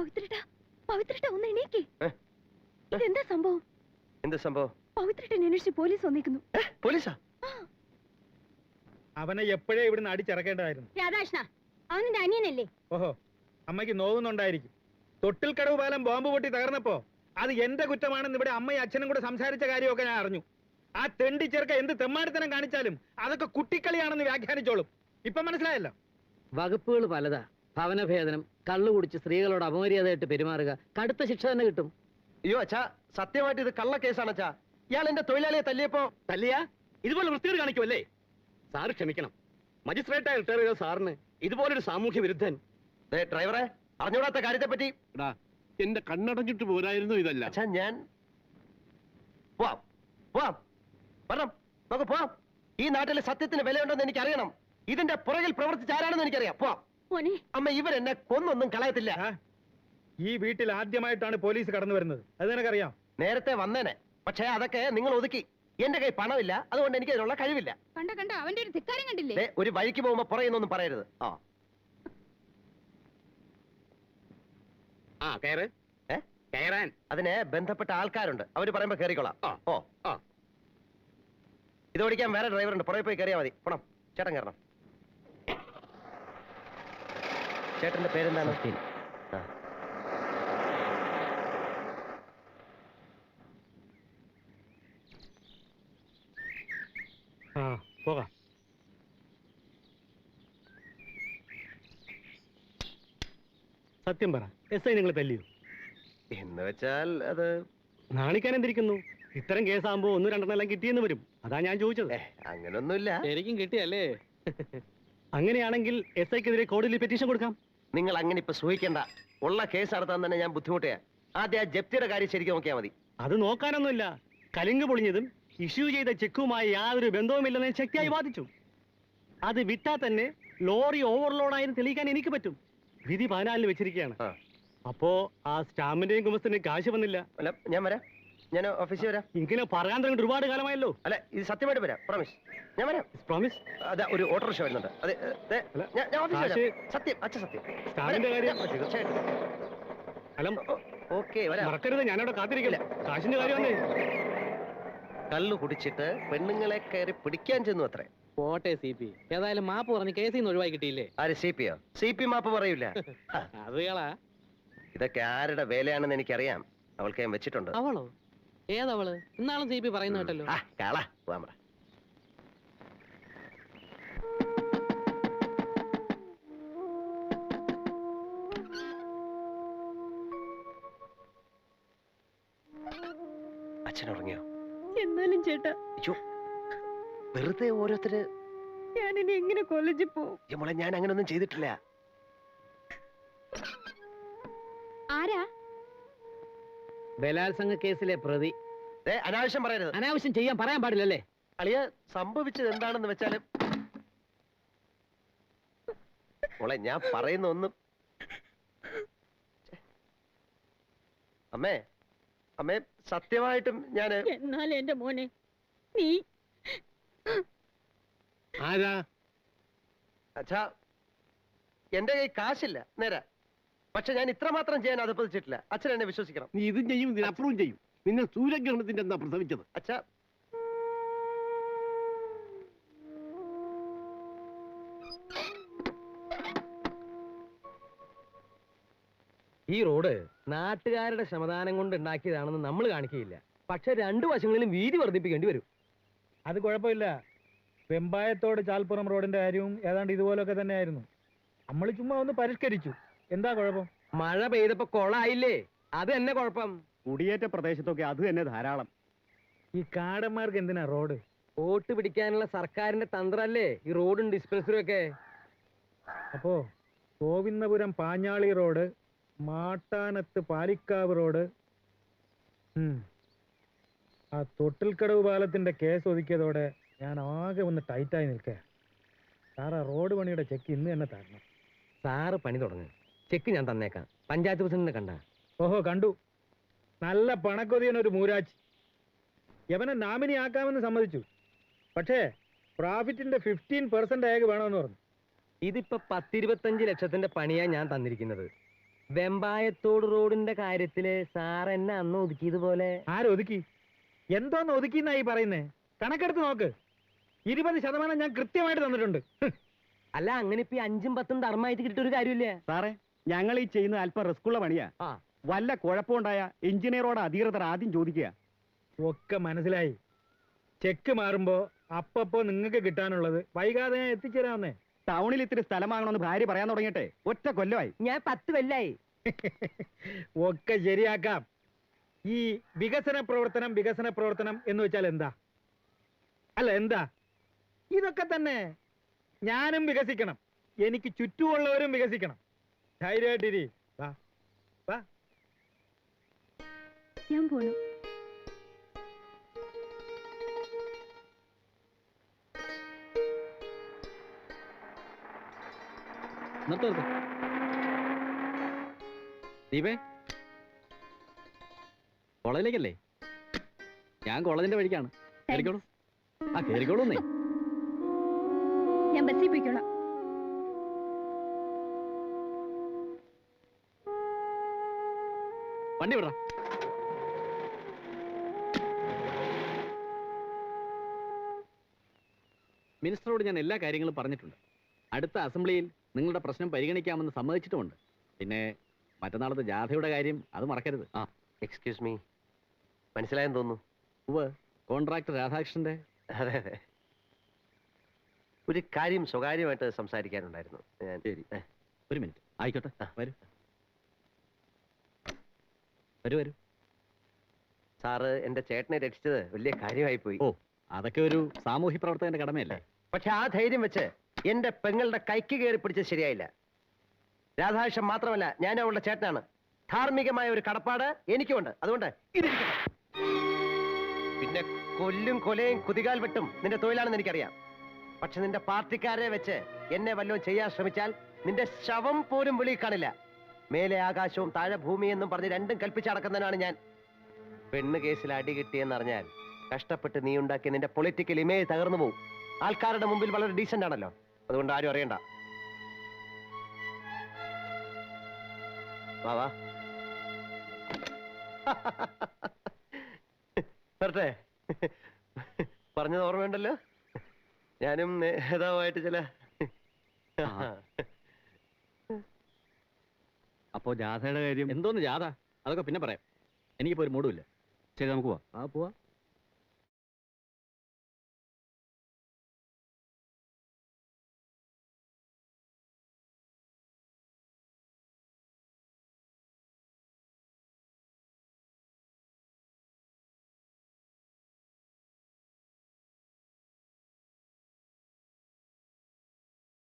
പവിത്രേട്ടാ ഒന്ന് എണീക്ക്. ഇതെന്താ സംഭവം? എന്താ സംഭവം? പവിത്രേട്ടൻ അന്വേഷിച്ച് പോലീസ് വന്നിരിക്കുന്നു. പോലീസാ? അവനെ എപ്പോഴേ ഇവിടുന്ന് അടിച്ചിറക്കേണ്ടതായിരുന്നു. രാധാകൃഷ്ണ, അവന്റെ അനിയനല്ലേ? ഓഹോ, അമ്മയ്ക്ക് നോവുന്നുണ്ടായിരിക്കും. തൊട്ടിൽക്കടവ് പാലം ബോംബ് പൊട്ടി തകർന്നപ്പോ അത് എന്റെ കുറ്റമാണെന്ന് ഇവിടെ അമ്മയും അച്ഛനും കൂടെ സംസാരിച്ച കാര്യമൊക്കെ ഞാൻ അറിഞ്ഞു. ആ തെണ്ടി ചെറുക്ക എന്ത് തെമ്മാടിത്തനം കാണിച്ചാലും അതൊക്കെ കുട്ടിക്കളിയാണെന്ന് വ്യാഖ്യാനിച്ചോളും. ഇപ്പൊ മനസ്സിലായല്ലോ. വകുപ്പുകൾ പലതാ. ഭവനഭേദനം, കള്ളു കുടിച്ച് സ്ത്രീകളോട് അപമര്യാദയായിട്ട് പെരുമാറുക, കടുത്ത ശിക്ഷ തന്നെ കിട്ടും. അയ്യോ അച്ഛാ, സത്യമായിട്ട് ഇത് കള്ള കേസാണ് അച്ഛാ. ഇയാൾ എന്റെ തൊഴിലാളിയെ തല്ലിയപ്പോ തല്ലിയ ഇതുപോലെ വൃത്തികേട് കാണിക്കുമല്ലേ? സാറ് ക്ഷമിക്കണം. മജിസ്ട്രേറ്റായി റിട്ടയർ ചെയ്ത സാറിന് ഇതുപോലൊരു സാമൂഹ്യ വിരുദ്ധൻ. ഡ്രൈവറെ, അറിഞ്ഞൂടാത്ത കാര്യത്തെ പറ്റി എന്റെ കണ്ണടഞ്ഞിട്ട് പോരായിരുന്നു ഇതല്ല. അച്ഛാ ഞാൻ പോവാം പോവാം വരണം, നമുക്ക് പോവാം. ഈ നാട്ടിലെ സത്യത്തിന് വിലയുണ്ടെന്ന് എനിക്കറിയണം. ഇതിന്റെ പുറകിൽ പ്രവർത്തിച്ച ആരാണെന്ന് എനിക്കറിയാം. പോവാം. അമ്മ, ഇവരെന്നെ കൊന്നൊന്നും കളയത്തില്ല. ഈ വീട്ടിൽ ആദ്യമായിട്ടാണ് പോലീസ് കടന്നു വരുന്നത്, അത് നിനക്കറിയാം. നേരത്തെ വന്നേനെ, പക്ഷേ അതൊക്കെ നിങ്ങൾ ഒതുക്കി. എന്റെ കൈ പണമില്ല, അതുകൊണ്ട് എനിക്ക് അതിനുള്ള കഴിവില്ല. കണ്ട അവന്റെ ഒരു ധിക്കാരം കണ്ടില്ലേ? ഒരു വഴിക്ക് പോകുമ്പോ പുറയുന്നൊന്നും പറയരുത്. കയറാൻ അതിന് ബന്ധപ്പെട്ട ആൾക്കാരുണ്ട്, അവര് പറയുമ്പോ കയറിക്കൊള്ളാം. ഇത് ഓടിക്കാൻ വേറെ ഡ്രൈവർ ഉണ്ട്, പുറകെ പോയി കയറിയാൽ മതി. പോണം, ചേട്ടൻ കയറണം. ചേട്ടന്റെ പേരെന്താണ്? പോകാം. സത്യം പറ, എസ് ഐ നിങ്ങൾ തല്ലിയോ? എന്ന് വെച്ചാൽ അത് നാണിക്കാൻ എന്തിരിക്കുന്നു? ഇത്തരം കേസാകുമ്പോ ഒന്നും രണ്ടെണ്ണം കിട്ടിയെന്ന് വരും, അതാ ഞാൻ ചോദിച്ചത്. അങ്ങനൊന്നുമില്ല. ശരിക്കും കിട്ടിയല്ലേ? അങ്ങനെയാണെങ്കിൽ എസ് ഐക്കെതിരെ കോടതിയിൽ പെറ്റീഷൻ കൊടുക്കാം. നിങ്ങൾ അങ്ങനെ ഇപ്പൊ സൂഹിക്കണ്ട. ഉള്ള കേസ് നടത്താൻ തന്നെ ഞാൻ ബുദ്ധിമുട്ടിയാ. ആദ്യം ആ ജപ്തിയുടെ കാര്യം ശരിക്കും നോക്കിയാൽ മതി. അത് നോക്കാനൊന്നുമില്ല. കലിങ്ക് പൊളിഞ്ഞതും ഇഷ്യൂ ചെയ്ത ചെക്കുമായി യാതൊരു ബന്ധവുമില്ലെന്ന് ശക്തിയായി വാദിച്ചു. അത് വിട്ടാൽ തന്നെ ലോറി ഓവർലോഡായെന്ന് തെളിയിക്കാൻ എനിക്ക് പറ്റും. വിധി 14 വെച്ചിരിക്കുകയാണ്. അപ്പോ ആ സ്റ്റാമ്പിന്റെയും കുമസ്തിന്റെയും കാശ് വന്നില്ല. അല്ല, ഞാൻ വരാം, ഞാൻ ഓഫീസിൽ വരാം. ഇങ്ങനെ പറയാൻ തുടങ്ങിയിട്ട് ഒരുപാട് കാലമായല്ലോ. അല്ല, ഇത് സത്യമായിട്ട് വരാം, പ്രോമിസ്. ഞാൻ വരാം, പ്രോമിസ്. അതാ ഒരു ഓട്ടോറിക്ഷ വരുന്നുണ്ട്. ഞാൻ ഓഫീസിൽ വരാം. സത്യം, അച്ഛൻ സത്യം. സ്റ്റാമ്പിന്റെ കാര്യം അല്ല, ഓക്കെ, വരാം. മറക്കരുത്, ഞാനവിടെ കാത്തിരിക്കില്ല. കാശിന്റെ കാര്യമല്ലേ? കള്ളു കുടിച്ചിട്ട് പെണ്ണുങ്ങളെ കയറി പിടിക്കാൻ ചെന്നു അത്രേ. പോട്ടെ CP, ഏതായാലും മാപ്പ് പറഞ്ഞ് കേസിൽ നിന്ന് ഒഴിവായി കിട്ടിയില്ലേ? ആര് CP-യോ? CP മാപ്പ് പറയൂല. അതുകളാ. ഇതൊക്കെ ആരുടെ വേലയാണെന്ന് എനിക്കറിയാം. അവൾക്ക് ഞാൻ വെച്ചിട്ടുണ്ട്. അവളോ? ഏതവള്? ഇന്നാളും CP പറയുന്ന കേട്ടല്ലോ. കാള പോവാൻ പറ. അച്ഛൻ ഉറങ്ങിയോ? എന്നാലും ചേട്ടാ, വെറുതെ ഓരോരുത്തര്. ഞാനിനി എങ്ങനെ കോളേജിൽ പോവും? മോളെ, ഞാൻ അങ്ങനൊന്നും ചെയ്തിട്ടില്ല. ആരാ? ബലാത്സംഗ കേസിലെ പ്രതി. അനാവശ്യം പറയരുത്. അനാവശ്യം ചെയ്യാൻ പറയാൻ പാടില്ലല്ലേ? അളിയ, സംഭവിച്ചത് എന്താണെന്ന് വെച്ചാല് മോളെ, ഞാൻ പറയുന്ന ഒന്നും. അമ്മേ, അമ്മേ, സത്യമായിട്ടും ഞാന്. എന്നാലും എന്റെ മോനെ, നീ ആരാ? അച്ഛാ, എന്റെ കൈ കാശില്ല നേരെ, പക്ഷെ ഞാൻ ഇത്രമാത്രം ചെയ്യാൻ അതപ്പതിച്ചിട്ടില്ല. അച്ഛൻ എന്നെ വിശ്വസിക്കണം. നീ ഇതും ചെയ്യും, ഇതിനപ്പുറവും ചെയ്യും. നിങ്ങൾ സൂര്യഗ്രഹണത്തിന്റെ എന്താ പ്രസവിച്ചത്? അച്ഛാ, ഈ റോഡ് നാട്ടുകാരുടെ ശ്രമദാനം കൊണ്ട് ഉണ്ടാക്കിയതാണെന്ന് നമ്മൾ കാണിക്കുകയില്ല. പക്ഷെ രണ്ടു വശങ്ങളിലും വീതി വർദ്ധിപ്പിക്കേണ്ടി വരും. അത് കുഴപ്പമില്ല. വെമ്പായത്തോട് ചാൽപ്പുറം റോഡിന്റെ കാര്യവും ഏതാണ്ട് ഇതുപോലൊക്കെ തന്നെയായിരുന്നു. നമ്മൾ ചുമ്മാ ഒന്ന് പരിഷ്കരിച്ചു. എന്താ കുഴപ്പം? മഴ പെയ്തപ്പോ കൊളായില്ലേ, അത് തന്നെ കുഴപ്പം. കുടിയേറ്റ പ്രദേശത്തൊക്കെ അത് തന്നെ ധാരാളം. ഈ കാടന്മാർക്ക് എന്തിനാ റോഡ്? വോട്ട് പിടിക്കാനുള്ള സർക്കാരിന്റെ തന്ത്രല്ലേ ഈ റോഡും ഡിസ്പെൻസറും ഒക്കെ. അപ്പോ ഗോവിന്ദപുരം പാഞ്ഞാളി റോഡ്, മാട്ടാനത്ത് പാലിക്കാവ് റോഡ്, ആ തൊട്ടിൽക്കടവ് പാലത്തിന്റെ കേസ് ഒതുക്കിയതോടെ ഞാൻ ആകെ ഒന്ന് ടൈറ്റായി നിൽക്കുക. സാർ, ആ റോഡ് പണിയുടെ ചെക്ക് ഇന്ന് തന്നെ തരണം. സാറ് പണി തുടങ്ങി. ചെക്ക് ഞാൻ തന്നേക്കാം. പഞ്ചായത്ത് പ്രസിഡന്റിനെ കണ്ട? ഓഹോ, കണ്ടു. നല്ല പണക്കൊതിയനൊരു മൂരാച്ചി. യവനെ നാമിനി ആക്കാമെന്ന് സമ്മതിച്ചു. പക്ഷേ പ്രോഫിറ്റിന്റെ 15% അയാൾക്ക് വേണമെന്ന് പറഞ്ഞു. ഇതിപ്പോ 10-25 ലക്ഷത്തിന്റെ പണിയാ ഞാൻ തന്നിരിക്കുന്നത്. വെമ്പായത്തോട് റോഡിന്റെ കാര്യത്തില് സാർ എന്നെ അന്ന് ഒതുക്കിയതുപോലെ ആരൊതുക്കി? എന്തോന്ന് ഒതുക്കിന്നായി പറയുന്നേ? കണക്കെടുത്ത് നോക്ക്. 20% ഞാൻ കൃത്യമായിട്ട് തന്നിട്ടുണ്ട്. അല്ല അങ്ങനെ ഇപ്പൊ 5ഉം 10ഉം ധർമ്മമായിട്ട് കിട്ടിയ ഒരു കാര്യമില്ല. സാറേ, ഞങ്ങൾ ഈ ചെയ്യുന്ന അല്പം റിസ്ക്കുള്ള പണിയാ. ആ വല്ല കുഴപ്പമുണ്ടായ എഞ്ചിനീയറോട് അധികൃതർ ആദ്യം ചോദിക്കുക. ഒക്കെ മനസ്സിലായി. ചെക്ക് മാറുമ്പോ അപ്പപ്പോ നിങ്ങൾക്ക് കിട്ടാനുള്ളത് വൈകാതെ ഞാൻ എത്തിച്ചേരാവുന്നേ. ടൗണിൽ ഇത്തിരി സ്ഥലം വാങ്ങണമെന്ന് ഭാര്യ പറയാൻ തുടങ്ങിയിട്ടെ ഒറ്റ കൊല്ലമായി. ഞാൻ 10 കൊല്ലായി. ഒക്കെ ശരിയാക്കാം. ഈ വികസന പ്രവർത്തനം എന്ന് വെച്ചാൽ എന്താ? അല്ല എന്താ? ഇതൊക്കെ തന്നെ. ഞാനും വികസിക്കണം, എനിക്ക് ചുറ്റുമുള്ളവരും വികസിക്കണം. ധൈര്യമായിട്ടിരി. വാ വാ. ഞാൻ പോണു. ദീപേ, കോളേജിലേക്കല്ലേ? ഞാൻ കോളേജിന്റെ വഴിക്കാണ്. കേറിക്കോളൂ. ആ കേറിക്കോളൂന്നേ. ഞാൻ ബസ്സിൽ പോയിക്കോളാം. വണ്ടി വിട. മിനിസ്റ്ററോട് ഞാൻ എല്ലാ കാര്യങ്ങളും പറഞ്ഞിട്ടുണ്ട്. അടുത്ത അസംബ്ലിയിൽ നിങ്ങളുടെ പ്രശ്നം പരിഗണിക്കാമെന്ന് സമ്മതിച്ചിട്ടുമുണ്ട്. പിന്നെ മറ്റന്നാളത്തെ ജാഥയുടെ കാര്യം അത് മറക്കരുത്. ആ, എക്സ്ക്യൂസ് മീ, മനസ്സിലായെന്ന് തോന്നുന്നു. ഉവ്വ്, കോൺട്രാക്ടർ രാധാകൃഷ്ണന്റെ. അതെ അതെ, ഒരു കാര്യം സ്വകാര്യമായിട്ട് സംസാരിക്കാനുണ്ടായിരുന്നു. ഞാൻ ശരി, ഒരു മിനിറ്റ്. ആയിക്കോട്ടെ, വരൂ വരൂ വരൂ. സാറ് എന്റെ ചേട്ടനെ രക്ഷിച്ചത് വലിയ കാര്യമായി പോയി. ഓ, അതൊക്കെ ഒരു സാമൂഹ്യ പ്രവർത്തകന്റെ കടമയല്ലേ? പക്ഷെ ആ ധൈര്യം വെച്ച് എന്റെ പെങ്ങളുടെ കൈക്ക് കയറി പിടിച്ചത് ശരിയായില്ല. രാധാകൃഷ്ണൻ മാത്രമല്ല, ഞാൻ അവളുടെ ചേട്ടനാണ്. ധാർമ്മികമായ ഒരു കടപ്പാട് എനിക്കുമുണ്ട്. അതുകൊണ്ട് ഇതിരിക്കട്ടെ. പിന്നെ കൊല്ലും കൊലയും കുതികാൽ വെട്ടും നിന്റെ തൊഴിലാണെന്ന് എനിക്കറിയാം. പക്ഷെ നിന്റെ പാർട്ടിക്കാരെ വെച്ച് എന്നെ വല്ലതും ചെയ്യാൻ ശ്രമിച്ചാൽ നിന്റെ ശവം പോലും വെളിയിൽ കാണില്ല. മേലെ ആകാശവും താഴെ ഭൂമിയെന്നും പറഞ്ഞ് രണ്ടും കൽപ്പിച്ചടക്കുന്നതിനാണ് ഞാൻ. പെണ്ണ് കേസിൽ അടി കിട്ടിയെന്നറിഞ്ഞാൽ കഷ്ടപ്പെട്ട് നീ ഉണ്ടാക്കിയ നിന്റെ പൊളിറ്റിക്കൽ ഇമേജ് തകർന്നു പോകും. ആൾക്കാരുടെ മുമ്പിൽ വളരെ ഡീസന്റ് ആണല്ലോ, അതുകൊണ്ട് ആരും അറിയണ്ട. വാ വാ. വരട്ടെ. പറഞ്ഞത് ഓർമ്മയുണ്ടല്ലോ, ഞാനും നേതാവായിട്ട് ചില. അപ്പോ ജാഥയുടെ കാര്യം? എന്തോന്ന് ജാഥ? അതൊക്കെ പിന്നെ പറയാം. എനിക്കിപ്പോ ഒരു മൂടുമില്ല. ശരി, നമുക്ക് പോവാം. ആ, പോവാ.